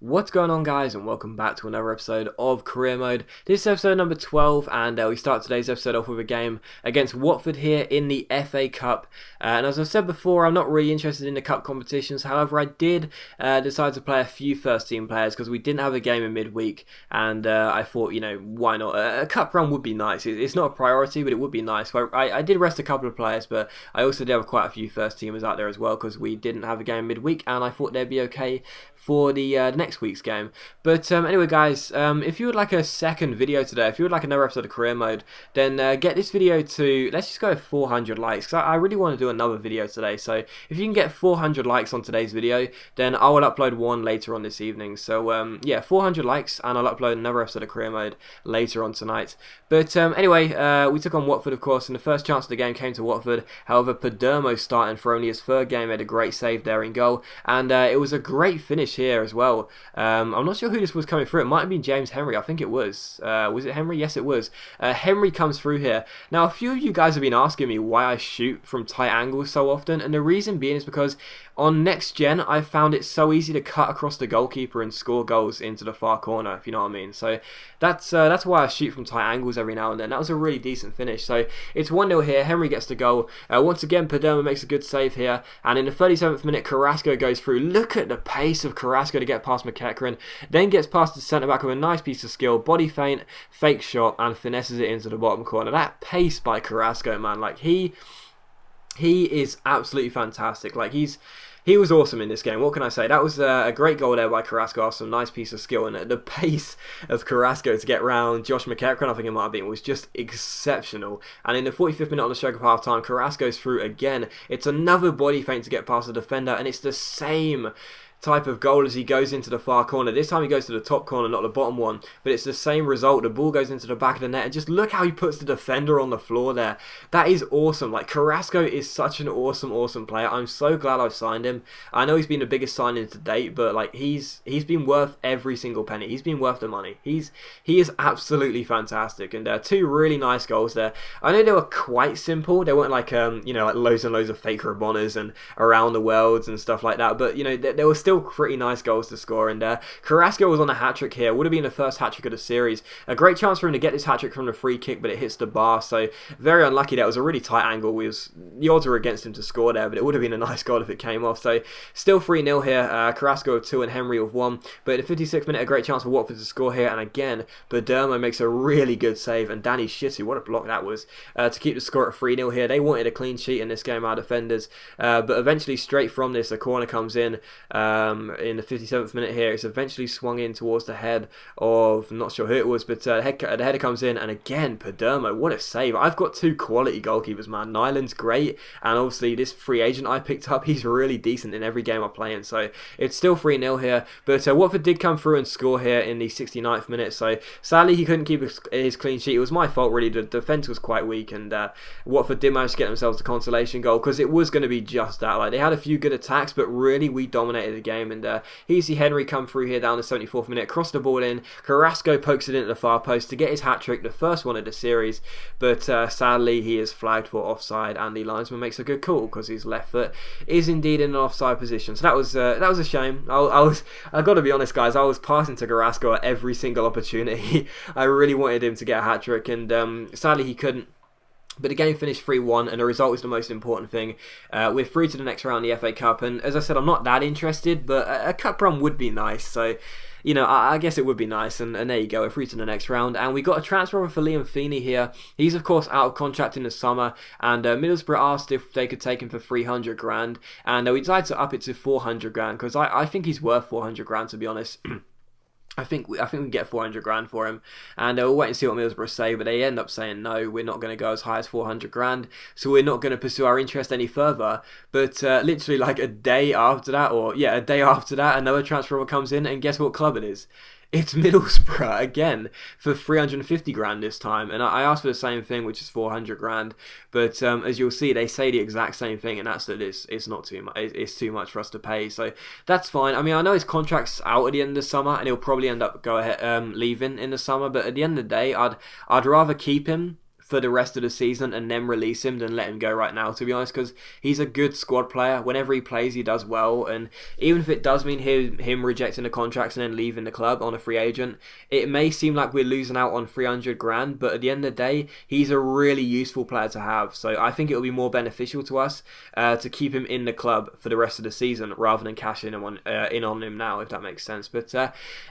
What's going on, guys, and welcome back to another episode of Career Mode. This is episode number 12, and we start today's episode off with a game against Watford here in the FA Cup. And as I've said before, I'm not really interested in the cup competitions. However, I did decide to play a few first team players because we didn't have a game in midweek, and I thought, why not? A cup run would be nice. It's not a priority, but it would be nice. So I did rest a couple of players, but I also did have quite a few first teamers out there as well because we didn't have a game midweek, and I thought they'd be okay for the next week's game. But anyway, guys, if you would like a second video today, if you would like another episode of Career Mode, then get this video to, let's just go 400 likes, because I really want to do another video today. So if you can get 400 likes on today's video, then I will upload one later on this evening. So yeah, 400 likes, and I'll upload another episode of Career Mode later on tonight. But anyway, we took on Watford, of course, and the first chance of the game came to Watford. However, Padermo starting for only his third game, made a great save there in goal, and it was a great finish here as well. I'm not sure who this was coming through. It might have been James Henry. I think it was. Was it Henry? Yes, it was. Henry comes through here. Now, a few of you guys have been asking me why I shoot from tight angles so often, and the reason being is because on Next Gen, I found it so easy to cut across the goalkeeper and score goals into the far corner, if you know what I mean. So that's why I shoot from tight angles every now and then. That was a really decent finish. So it's 1-0 here. Henry gets the goal. Once again, Padermo makes a good save here, and in the 37th minute, Carrasco goes through. Look at the pace of Carrasco to get past McEachran, then gets past the centre-back with a nice piece of skill, body feint, fake shot, and finesses it into the bottom corner. That pace by Carrasco, man, like he is absolutely fantastic. Like he was awesome in this game. What can I say? That was a great goal there by Carrasco. After some nice piece of skill, and the pace of Carrasco to get round Josh McEachran, I think it might have been, was just exceptional. And in the 45th minute on the stroke of half time, Carrasco's through again. It's another body feint to get past the defender, and it's the same type of goal as he goes into the far corner. This time he goes to the top corner, not the bottom one, but it's the same result. The ball goes into the back of the net, and just look how he puts the defender on the floor there. That is awesome. Like, Carrasco is such an awesome player. I'm so glad I've signed him. I know he's been the biggest signing to date, but like he's been worth every single penny. He's been worth the money. He is absolutely fantastic, and two really nice goals there. I know they were quite simple. They weren't like like loads and loads of fake Rabonas and around the worlds and stuff like that, but they were still pretty nice goals to score. And Carrasco was on a hat-trick here. Would have been the first hat-trick of the series. A great chance for him to get this hat-trick from the free kick, but it hits the bar, so very unlucky. That was a really tight angle. The odds were against him to score there, but it would have been a nice goal if it came off. So still 3-0 here. Carrasco with 2 and Henry with 1, but in the 56th minute, a great chance for Watford to score here, and again Padermo makes a really good save, and Danny Shittu, what a block that was, to keep the score at 3-0 here. They wanted a clean sheet in this game, our defenders, but eventually straight from this, a corner comes in the 57th minute here. It's eventually swung in towards the head of, not sure who it was, but the header comes in, and again Padermo, what a save. I've got two quality goalkeepers, man. Nyland's great, and obviously this free agent I picked up, he's really decent in every game I play in. So it's still 3-0 here, but Watford did come through and score here in the 69th minute, so sadly he couldn't keep his clean sheet. It was my fault really. The defence was quite weak, and Watford did manage to get themselves the consolation goal, because it was going to be just that. Like, they had a few good attacks, but really we dominated the game. And here you see Henry come through here down the 74th minute, cross the ball in, Carrasco pokes it into the far post to get his hat-trick, the first one of the series, but sadly he is flagged for offside, and the linesman makes a good call because his left foot is indeed in an offside position. So that was a shame. I got to be honest, guys, I was passing to Carrasco at every single opportunity. I really wanted him to get a hat-trick, and sadly he couldn't. But the game finished 3-1, and the result is the most important thing. We're through to the next round, the FA Cup, and as I said, I'm not that interested, but a cup run would be nice. So, I guess it would be nice, and there you go, we're through to the next round. And we got a transfer offer for Liam Feeney here. He's, of course, out of contract in the summer, and Middlesbrough asked if they could take him for 300 grand, and we decided to up it to 400 grand, because I think he's worth 400 grand, to be honest. I think we can get 400 grand for him, and we'll wait and see what Middlesbrough say, but they end up saying no, we're not going to go as high as 400 grand, so we're not going to pursue our interest any further. But literally like a day after that, another transfer comes in, and guess what club it is? It's Middlesbrough again for 350 grand this time, and I asked for the same thing, which is 400 grand. But as you'll see, they say the exact same thing, and that's that it's not too much. It's too much for us to pay, so that's fine. I mean, I know his contract's out at the end of the summer, and he'll probably end up leaving in the summer. But at the end of the day, I'd rather keep him for the rest of the season and then release him than let him go right now, to be honest, because he's a good squad player. Whenever he plays, he does well, and even if it does mean him rejecting the contracts and then leaving the club on a free agent, it may seem like we're losing out on 300 grand, but at the end of the day, he's a really useful player to have. So I think it will be more beneficial to us to keep him in the club for the rest of the season rather than cashing him on him now, if that makes sense. But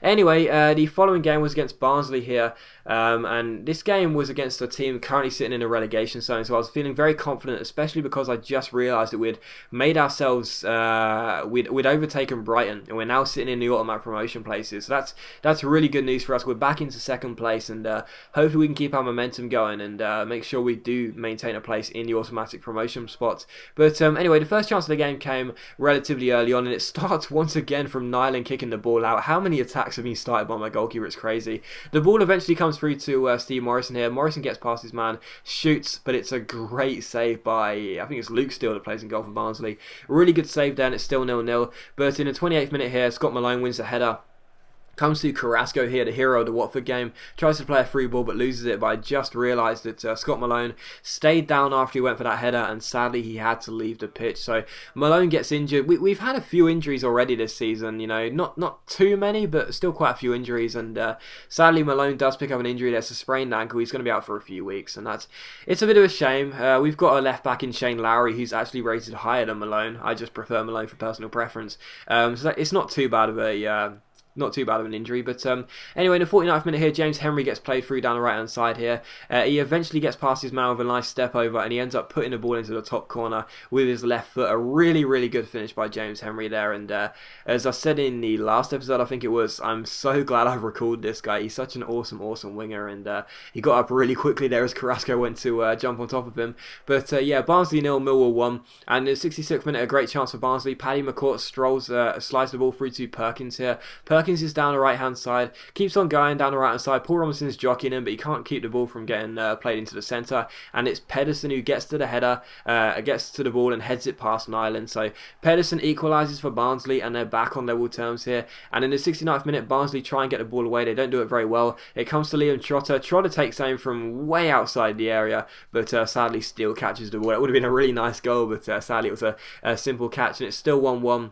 anyway, the following game was against Barnsley here, and this game was against a team currently sitting in a relegation zone, so I was feeling very confident, especially because I just realised that we'd made ourselves, we'd overtaken Brighton, and we're now sitting in the automatic promotion places. So that's really good news for us. We're back into second place, and hopefully we can keep our momentum going and make sure we do maintain a place in the automatic promotion spots. But anyway, the first chance of the game came relatively early on, and it starts once again from Nyland kicking the ball out. How many attacks have been started by my goalkeeper? It's crazy. The ball eventually comes through to Steve Morrison here. Morrison gets past his man, shoots, but it's a great save by, I think it's Luke Steele that plays in goal for Barnsley. Really good save there, and it's still 0-0. But in the 28th minute here, Scott Malone wins the header. Comes to Carrasco here, the hero of the Watford game. Tries to play a free ball but loses it, but I just realised that Scott Malone stayed down after he went for that header, and sadly he had to leave the pitch. So Malone gets injured. We've had a few injuries already this season, you know, not too many, but still quite a few injuries, and sadly Malone does pick up an injury. There's a sprained ankle. He's going to be out for a few weeks, and it's a bit of a shame. We've got a left back in Shane Lowry who's actually rated higher than Malone. I just prefer Malone for personal preference. So it's not too bad of an injury, but anyway, in the 49th minute here, James Henry gets played through down the right hand side here. He eventually gets past his man with a nice step over, and he ends up putting the ball into the top corner with his left foot. A really, really good finish by James Henry there, and as I said in the last episode, I think it was, I'm so glad I've recalled this guy. He's such an awesome winger, and he got up really quickly there as Carrasco went to jump on top of him. But yeah, Barnsley 0, Millwall 1, and in the 66th minute, a great chance for Barnsley. Paddy McCourt slides the ball through to Perkins here. Perkins is down the right hand side, keeps on going down the right hand side. Paul Robinson's jockeying him, but he can't keep the ball from getting played into the centre, and it's Pedersen who gets to the header, gets to the ball and heads it past Nyland. So Pedersen equalises for Barnsley, and they're back on level terms here. And in the 69th minute, Barnsley try and get the ball away. They don't do it very well. It comes to Liam Trotter. Trotter takes aim from way outside the area, but sadly Steele catches the ball. It would have been a really nice goal, but sadly it was a simple catch, and it's still 1-1.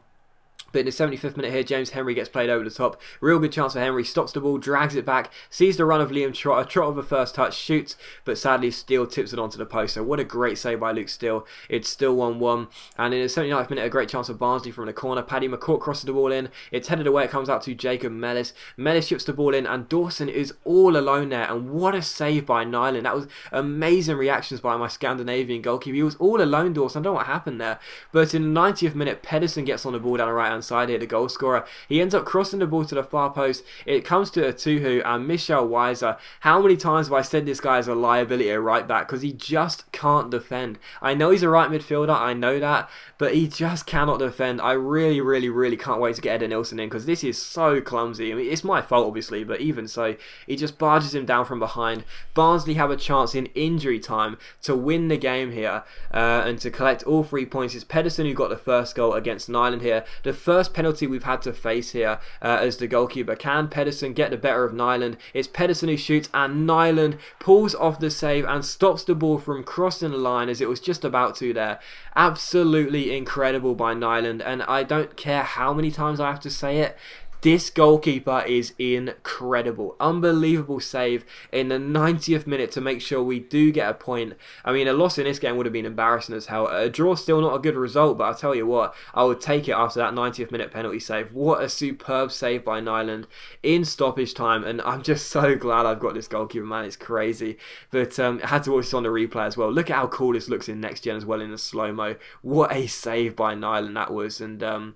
But in the 75th minute here, James Henry gets played over the top. Real good chance for Henry. Stops the ball, drags it back, sees the run of Liam Trotter. Trotter with a first touch, shoots, but sadly Steele tips it onto the post. So what a great save by Luke Steele. It's still 1-1. And in the 79th minute, a great chance for Barnsley from the corner. Paddy McCourt crosses the ball in. It's headed away. It comes out to Jacob Mellis. Mellis chips the ball in, and Dawson is all alone there. And what a save by Nyland. That was amazing reactions by my Scandinavian goalkeeper. He was all alone, Dawson. I don't know what happened there. But in the 90th minute, Pedersen gets on the ball down the right-hand side here, the goal scorer. He ends up crossing the ball to the far post. It comes to Atuhu and Michel Weiser. How many times have I said this guy is a liability at right back, because he just can't defend. I know he's a right midfielder, I know that, but he just cannot defend. I really, really, really can't wait to get Eden Nilsson in, because this is so clumsy. I mean, it's my fault obviously, but even so, he just barges him down from behind. Barnsley have a chance in injury time to win the game here and to collect all 3 points. It's Pedersen who got the first goal against Nyland here. The first penalty we've had to face here as the goalkeeper. Can Pedersen get the better of Nyland? It's Pedersen who shoots, and Nyland pulls off the save and stops the ball from crossing the line as it was just about to there. Absolutely incredible by Nyland, and I don't care how many times I have to say it, this goalkeeper is incredible. Unbelievable save in the 90th minute to make sure we do get a point. I mean, a loss in this game would have been embarrassing as hell. A draw still not a good result, but I'll tell you what, I would take it after that 90th minute penalty save. What a superb save by Nyland in stoppage time, and I'm just so glad I've got this goalkeeper, man. It's crazy. But I had to watch this on the replay as well. Look at how cool this looks in next gen as well in the slow-mo. What a save by Nyland that was, and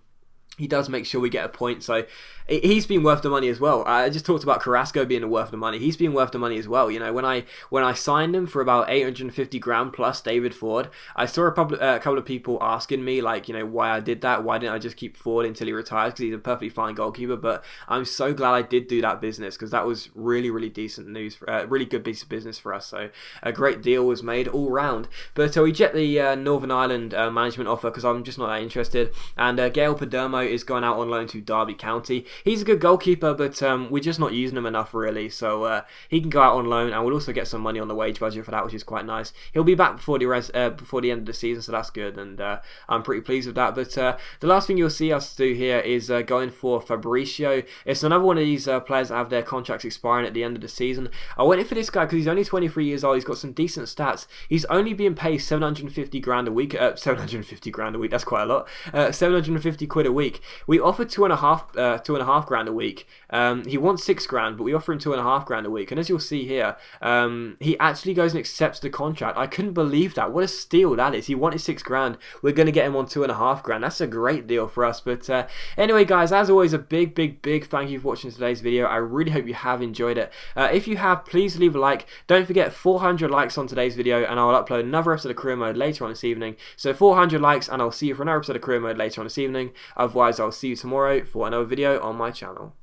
he does make sure we get a point, so he's been worth the money as well. I just talked about Carrasco being worth the money. He's been worth the money as well. You know, when I signed him for about 850 grand plus David Ford, I saw a couple of people asking me, like, you know, why I did that. Why didn't I just keep Ford until he retires? Because he's a perfectly fine goalkeeper. But I'm so glad I did do that business, because that was really, really decent news, really good piece of business for us. So a great deal was made all round. But we jet the Northern Ireland management offer, because I'm just not that interested. And Gail Padermo is going out on loan to Derby County. He's a good goalkeeper, but we're just not using him enough really, so he can go out on loan, and we'll also get some money on the wage budget for that, which is quite nice. He'll be back before the end of the season, so that's good, and I'm pretty pleased with that. But the last thing you'll see us do here is going for Fabricio. It's another one of these players that have their contracts expiring at the end of the season. I went in for this guy because he's only 23 years old. He's got some decent stats. He's only being paid 750 grand a week. 750 grand a week. That's quite a lot. 750 quid a week. We offered 2.5 grand a week. He wants 6 grand, but we offer him 2.5 grand a week. And as you'll see here, he actually goes and accepts the contract. I couldn't believe that. What a steal that is. He wanted 6 grand. We're going to get him on 2.5 grand. That's a great deal for us. But anyway, guys, as always, a big thank you for watching today's video. I really hope you have enjoyed it. If you have, please leave a like. Don't forget 400 likes on today's video, and I'll upload another episode of Career Mode later on this evening. So 400 likes, and I'll see you for another episode of Career Mode later on this evening. Otherwise, I'll see you tomorrow for another video on my channel.